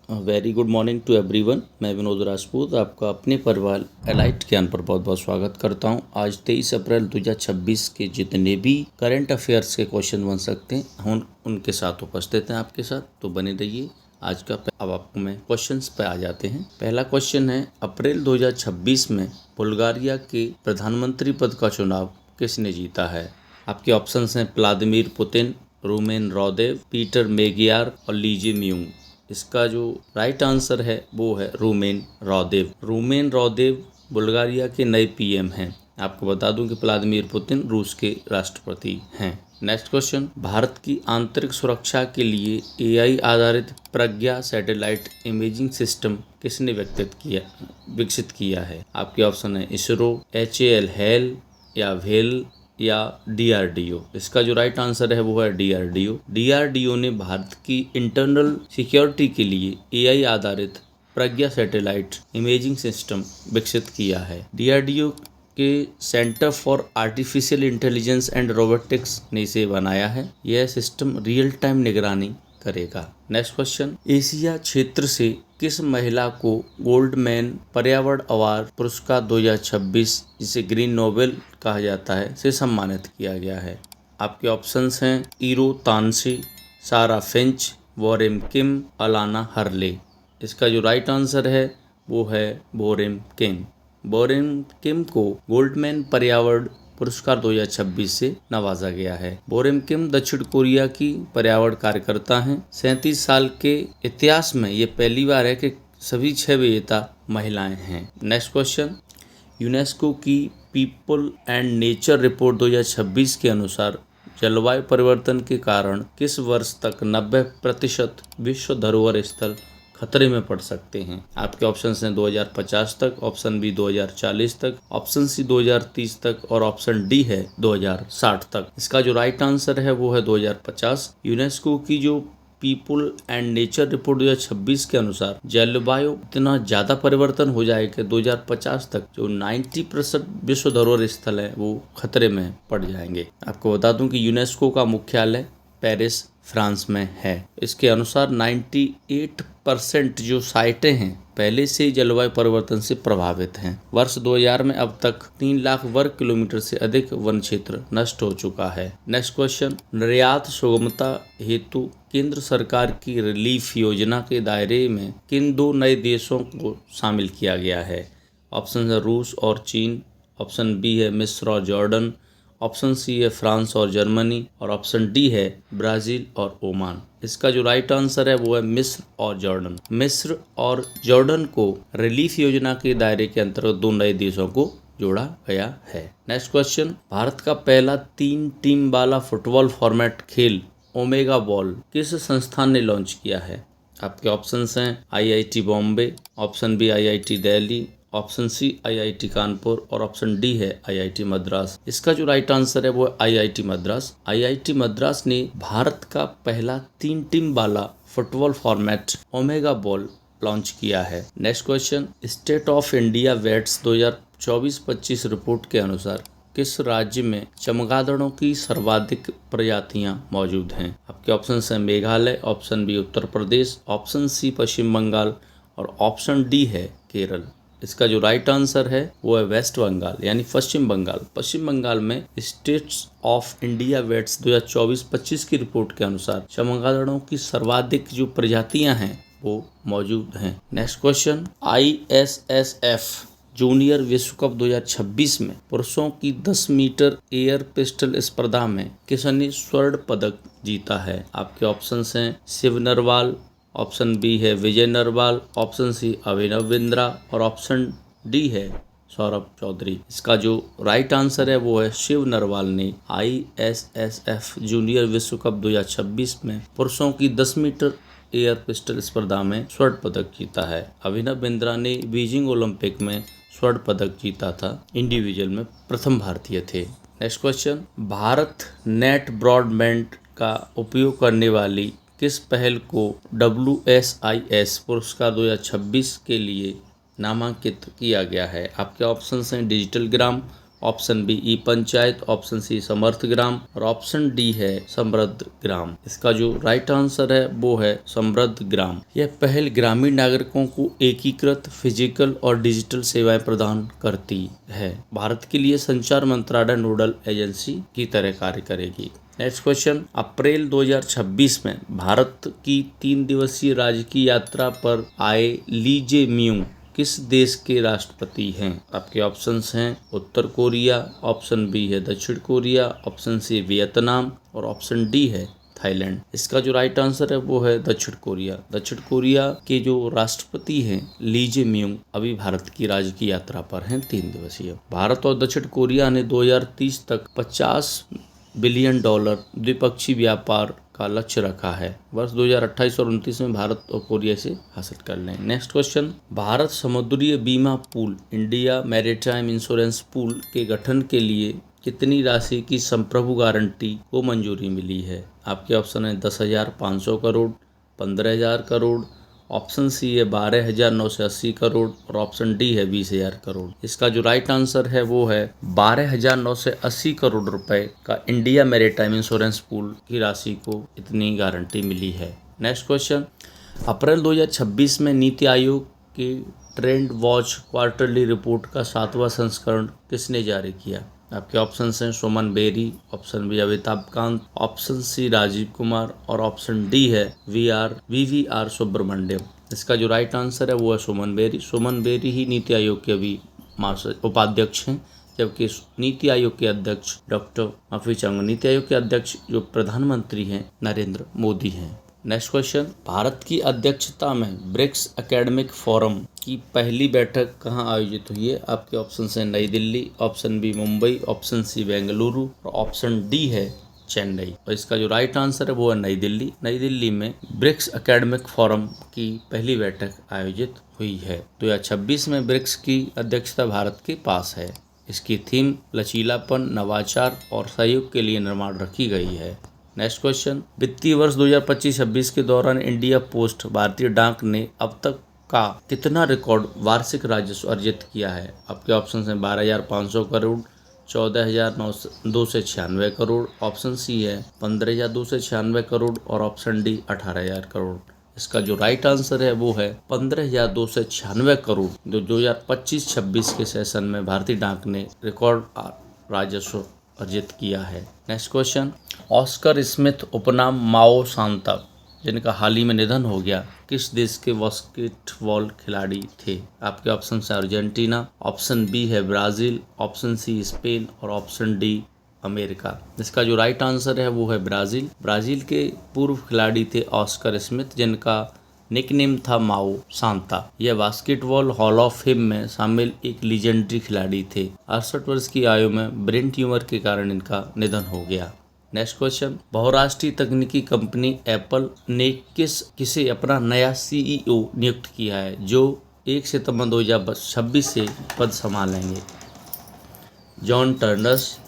Very good morning to everyone. मैं विनोद राजपूत आपका अपने परिवार एलाइट ज्ञान पर बहुत बहुत स्वागत करता हूं। आज 23 अप्रैल 2026 के जितने भी करंट अफेयर्स के क्वेश्चन बन सकते हैं हम उनके साथ उपस्थित हैं आपके साथ, तो बने रहिए। आज का अब आपको मैं क्वेश्चंस पे आ जाते हैं। पहला क्वेश्चन है, अप्रैल 2026 में बुल्गारिया के प्रधानमंत्री पद का चुनाव किसने जीता है? आपके ऑप्शंस हैं Vladimir Putin, Rumen Radev, Peter Magyar और लीजे म्यूंग। इसका जो राइट आंसर है वो है रूमेन रादेव। रूमेन रादेव बुल्गारिया के नए पीएम हैं। आपको बता दूं कि व्लादिमीर पुतिन रूस के राष्ट्रपति हैं। नेक्स्ट क्वेश्चन, भारत की आंतरिक सुरक्षा के लिए एआई आधारित प्रज्ञा सैटेलाइट इमेजिंग सिस्टम किसने विकसित किया है? आपके ऑप्शन है इसरो, HAL हेल या वेल या DRDO। इसका जो राइट आंसर है वो है DRDO। DRDO ने भारत की इंटरनल सिक्योरिटी के लिए एआई आधारित प्रज्ञा सैटेलाइट इमेजिंग सिस्टम विकसित किया है। DRDO के centre for artificial intelligence and robotics ने इसे बनाया है। यह सिस्टम रियल टाइम निगरानी करेगा। नेक्स्ट क्वेश्चन, एशिया क्षेत्र से किस महिला को गोल्डमैन पर्यावरण अवार्ड पुरस्कार 2026, जिसे ग्रीन नोबेल कहा जाता है, से सम्मानित किया गया है? आपके ऑप्शंस हैं ईरो तानसे, सारा फिंच, वोरेम किम, अलाना हरले। इसका जो राइट आंसर है वो है वोरेम किम। वोरेम किम को गोल्डमैन पर्यावरण पुरस्कार 2026 से नवाजा गया है। वोरेम किम दक्षिण कोरिया की पर्यावरण कार्यकर्ता हैं। 37 साल के इतिहास में ये पहली बार है कि सभी 6 विजेता महिलाएं हैं। नेक्स्ट क्वेश्चन, यूनेस्को की पीपल एंड नेचर रिपोर्ट 2026 के अनुसार जलवायु परिवर्तन के कारण किस वर्ष तक 90% विश्व धरोहर स्थल खतरे में पड़ सकते हैं? आपके ऑप्शंस हैं 2050 तक, ऑप्शन बी 2040 तक, ऑप्शन सी 2030 तक और ऑप्शन डी है 2060 तक। इसका जो राइट आंसर है वो है 2050। यूनेस्को की जो पीपल एंड नेचर रिपोर्ट 2026 के अनुसार जलवायु इतना ज्यादा परिवर्तन हो जाए कि 2050 तक जो 90% विश्व धरोहर स्थल है वो खतरे में पड़ जाएंगे। आपको बता दूं कि यूनेस्को का मुख्यालय पेरिस, फ्रांस में है। इसके अनुसार 98% जो साइटें हैं पहले से जलवायु परिवर्तन से प्रभावित हैं। वर्ष 2000 में अब तक 3 लाख वर्ग किलोमीटर से अधिक वन क्षेत्र नष्ट हो चुका है। नेक्स्ट क्वेश्चन, निर्यात सुगमता हेतु केंद्र सरकार की रिलीफ योजना के दायरे में किन 2 नए देशों को शामिल किया गया है? ऑप्शन है रूस और चीन, ऑप्शन बी है मिस्र और जॉर्डन, ऑप्शन सी है फ्रांस और जर्मनी और ऑप्शन डी है ब्राजील और ओमान। इसका जो राइट आंसर है वो है मिस्र और जॉर्डन। मिस्र और जॉर्डन को रिलीफ योजना के दायरे के अंतर्गत 2 नए देशों को जोड़ा गया है। नेक्स्ट क्वेश्चन, भारत का पहला 3 टीम वाला फुटबॉल फॉर्मेट खेल ओमेगा बॉल किस संस्थान ने लॉन्च किया है? आपके ऑप्शंस हैं IIT Bombay, option B IIT Delhi, option C IIT Kanpur और ऑप्शन डी है IIT मद्रास। इसका जो राइट आंसर है वो है IIT मद्रास। IIT मद्रास ने भारत का पहला 3 टीम वाला football format omega ball launch किया है। Next question, state of India वेट्स 2024-25 रिपोर्ट के अनुसार किस राज्य में चमगादड़ों की सर्वाधिक प्रजातियां मौजूद हैं? आपके ऑप्शन हैं Meghalaya, option B Uttar Pradesh, option C पश्चिम बंगाल और ऑप्शन डी है केरल। इसका जो राइट आंसर है वो है वेस्ट बंगाल यानी पश्चिम बंगाल। पश्चिम बंगाल में स्टेट्स ऑफ इंडिया वेट्स 2024-25 की रिपोर्ट के अनुसार चमगादड़ों की सर्वाधिक जो प्रजातियां हैं वो मौजूद हैं। नेक्स्ट क्वेश्चन, ISSF जूनियर विश्व कप 2026 में पुरुषों की 10 मीटर एयर पिस्टल स्पर्धा में किसने स्वर्ण पदक जीता है? आपके ऑप्शंस हैं शिव नरवाल, ऑप्शन बी है विजय नरवाल, ऑप्शन सी अभिनव बिंद्रा और ऑप्शन डी है सौरभ चौधरी। इसका जो राइट आंसर है वो है शिव नरवाल ने ISSF जूनियर विश्व कप 2026 में पुरुषों की 10 मीटर एयर पिस्टल स्पर्धा में स्वर्ण पदक जीता है। अभिनव बिंद्रा ने बीजिंग ओलंपिक में स्वर्ण पदक जीता था, इंडिविजुअल में प्रथम भारतीय थे। Next question, Bharat net broadband का उपयोग करने वाली किस पहल को WSIS पुरस्कार 2026 के लिए नामांकित किया गया है? आपके ऑप्शंस हैं digital Gram, option B E Panchayat, option C Samarth Gram और ऑप्शन डी है समृद्ध ग्राम। इसका जो राइट आंसर है वो है समृद्ध ग्राम। यह पहल ग्रामीण नागरिकों को एकीकृत फिजिकल और डिजिटल सेवाएं प्रदान करती है। भारत के लिए संचार मंत्रालय नोडल एजेंसी की तरह कार्य करेगी। नेक्स्ट क्वेश्चन, अप्रैल 2026 में भारत की 3 दिवसीय राजकीय यात्रा पर आए ली जेमिंग किस देश के राष्ट्रपति हैं? आपके ऑप्शंस हैं उत्तर कोरिया, ऑप्शन बी है दक्षिण कोरिया, ऑप्शन सी वियतनाम और ऑप्शन डी है थाईलैंड। इसका जो राइट आंसर है वो है दक्षिण कोरिया। दक्षिण कोरिया के जो राष्ट्रपति हैं ली जेमिंग अभी भारत की राजकीय यात्रा पर हैं 3 दिवसीय। भारत और दक्षिण कोरिया ने 2030 तक $50 बिलियन द्विपक्षीय व्यापार का लक्ष्य रखा है। वर्ष 2028 और 29 में भारत और कोरिया से हासिल कर लें। नेक्स्ट क्वेश्चन, भारत समुद्रीय बीमा pool India maritime insurance pool के गठन के लिए कितनी राशि की संप्रभु गारंटी को मंजूरी मिली है? आपके ऑप्शन है 10,500 करोड़, 15,000 करोड़, ऑप्शन सी है 12,980 करोड़ और ऑप्शन डी है 20,000 करोड़। इसका जो राइट आंसर है वो है 12,980 करोड़ रुपए का इंडिया मैरीटाइम इंश्योरेंस पूल की राशि को इतनी गारंटी मिली है। नेक्स्ट क्वेश्चन, अप्रैल 2026 में नीति आयोग के ट्रेंड वॉच क्वार्टरली रिपोर्ट का 7वां संस्करण किसने जारी किया? आपके ऑप्शन हैं Suman Beri, option B Amitabh Kant, option C Rajiv Kumar और ऑप्शन डी है वीवीआर सुब्रमण्यम। इसका जो राइट आंसर है वो है सुमन बेरी। सुमन बेरी ही नीति आयोग के अभी उपाध्यक्ष हैं, जबकि नीति आयोग के अध्यक्ष नीति आयोग के अध्यक्ष जो प्रधानमंत्री हैं नरेंद्र मोदी हैं। नेक्स्ट क्वेश्चन, भारत की अध्यक्षता में ब्रिक्स एकेडमिक फोरम की पहली बैठक कहाँ आयोजित हुई है? आपके ऑप्शन हैं New Delhi, option B Mumbai, option C Bengaluru और ऑप्शन डी है चेन्नई। और इसका जो राइट आंसर है वो है नई दिल्ली। नई दिल्ली में ब्रिक्स एकेडमिक फोरम की पहली बैठक आयोजित हुई है। 2026 में ब्रिक्स की अध्यक्षता भारत के पास है। इसकी थीम लचीलापन, नवाचार और सहयोग के लिए निर्माण रखी गई है। नेक्स्ट क्वेश्चन, वित्तीय वर्ष 2025-26 के दौरान इंडिया पोस्ट भारतीय डाक ने अब तक का कितना रिकॉर्ड वार्षिक राजस्व अर्जित किया है? आपके ऑप्शन हैं 12,500 करोड़, 14,296 करोड़, ऑप्शन सी है 15,296 करोड़ और ऑप्शन डी 18,000 करोड़। इसका जो राइट आंसर है वो है 15,296 करोड़, जो 2025-26 के सेशन में भारतीय डाक ने रिकॉर्ड राजस्व अर्जित किया है। नेक्स्ट क्वेश्चन, ऑस्कर स्मिथ उपनाम माओ सांता जिनका हाल ही में निधन हो गया किस देश के बास्केटबॉल खिलाड़ी थे? आपके ऑप्शन है अर्जेंटीना, ऑप्शन बी है ब्राजील, ऑप्शन सी स्पेन और ऑप्शन डी अमेरिका। इसका जो राइट आंसर है वो है ब्राजील। ब्राजील के पूर्व खिलाड़ी थे ऑस्कर स्मिथ जिनका निकनेम था माओ सांता। यह बास्केटबॉल हॉल ऑफ फेम में शामिल एक लीजेंडरी खिलाड़ी थे। 68 वर्ष की आयु में ब्रेन ट्यूमर के कारण इनका निधन हो गया। नेक्स्ट क्वेश्चन, बहुराष्ट्रीय तकनीकी कंपनी एप्पल ने किसे अपना नया सीईओ नियुक्त किया है जो 1 सितंबर 2026 से पद संभालेंगे? जॉन टर्नर्स,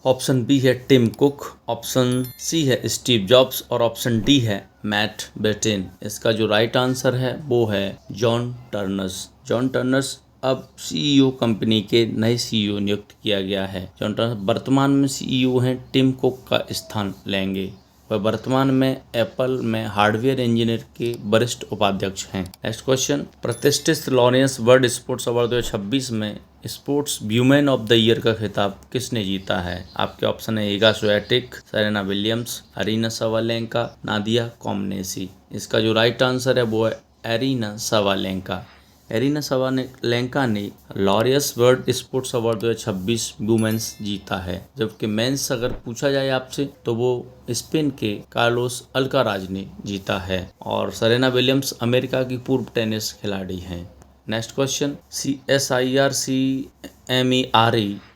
ऑप्शन बी है टिम कुक, ऑप्शन सी है स्टीव जॉब्स और ऑप्शन डी है मैट बेटेन। इसका जो राइट आंसर है वो है जॉन टर्नर्स। जॉन टर्नर्स अब सीईओ कंपनी के नए सीईओ नियुक्त किया गया है। जॉन टर्नर्स वर्तमान में सीईओ हैं, टिम कुक का स्थान लेंगे। वह वर्तमान में एप्पल में हार्डवेयर इंजीनियर के वरिष्ठ उपाध्यक्ष हैं। नेक्स्ट क्वेश्चन, प्रतिष्ठित लॉरेंस वर्ल्ड स्पोर्ट्स अवार्ड 2026 में sports women of the year का खिताब किसने जीता है? आपके ऑप्शन है Iga Swiatek, Serena Williams, Aryna Sabalenka, Nadia Comaneci. इसका जो राइट आंसर है वो है अरीना सवालेंका। एरिना सवालेंका ने Laureus world sports award 2026 women's जीता है, जबकि मेंस अगर पूछा जाए आपसे तो वो स्पेन के कार्लोस अल्काराज ने जीता है और सेरेना विलियम्स अमेरिका की पूर्व टेनिस खिलाड़ी हैं। नेक्स्ट क्वेश्चन, SIRCMERE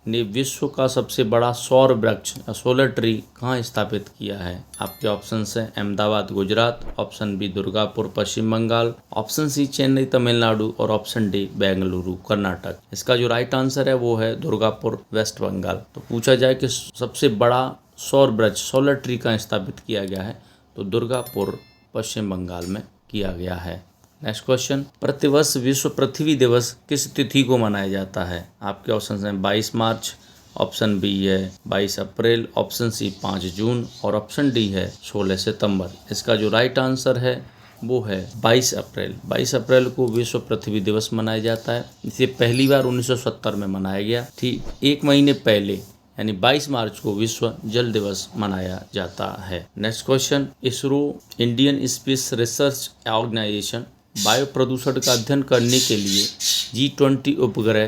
ने विश्व का सबसे बड़ा सौर वृक्ष सोलर ट्री कहाँ स्थापित किया है? आपके ऑप्शन हैं अहमदाबाद गुजरात, ऑप्शन बी दुर्गापुर पश्चिम बंगाल, ऑप्शन सी चेन्नई तमिलनाडु और ऑप्शन डी बेंगलुरु कर्नाटक। इसका जो राइट आंसर है वो है दुर्गापुर वेस्ट बंगाल। तो पूछा जाए कि सबसे बड़ा सौर वृक्ष सोलर ट्री कहाँ स्थापित किया गया है तो दुर्गापुर पश्चिम बंगाल में किया गया है। नेक्स्ट क्वेश्चन, प्रतिवर्ष विश्व पृथ्वी दिवस किस तिथि को मनाया जाता है? आपके ऑप्शन हैं 22 मार्च, ऑप्शन बी है 22 अप्रैल, ऑप्शन सी 5 जून और ऑप्शन डी है 16 सितंबर। इसका जो राइट आंसर है वो है 22 अप्रैल। 22 अप्रैल को विश्व पृथ्वी दिवस मनाया जाता है। इसे पहली बार 1970 में मनाया गया। ठीक 1 महीने पहले यानी 22 मार्च को विश्व जल दिवस मनाया जाता है। Next question, ISRO Indian space research organisation वायु प्रदूषण का अध्ययन करने के लिए G20 उपग्रह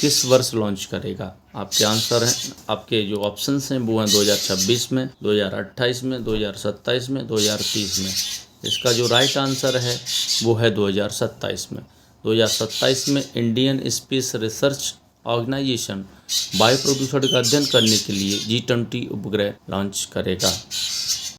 किस वर्ष लॉन्च करेगा? आपके आंसर हैं, आपके जो ऑप्शंस हैं वो हैं 2026 में, 2028 में, 2027 में, 2030 में। इसका जो राइट आंसर है वो है 2027 में। 2027 में इंडियन स्पेस रिसर्च ऑर्गेनाइजेशन वायु प्रदूषण का अध्ययन करने के लिए G20 उपग्रह लॉन्च करेगा।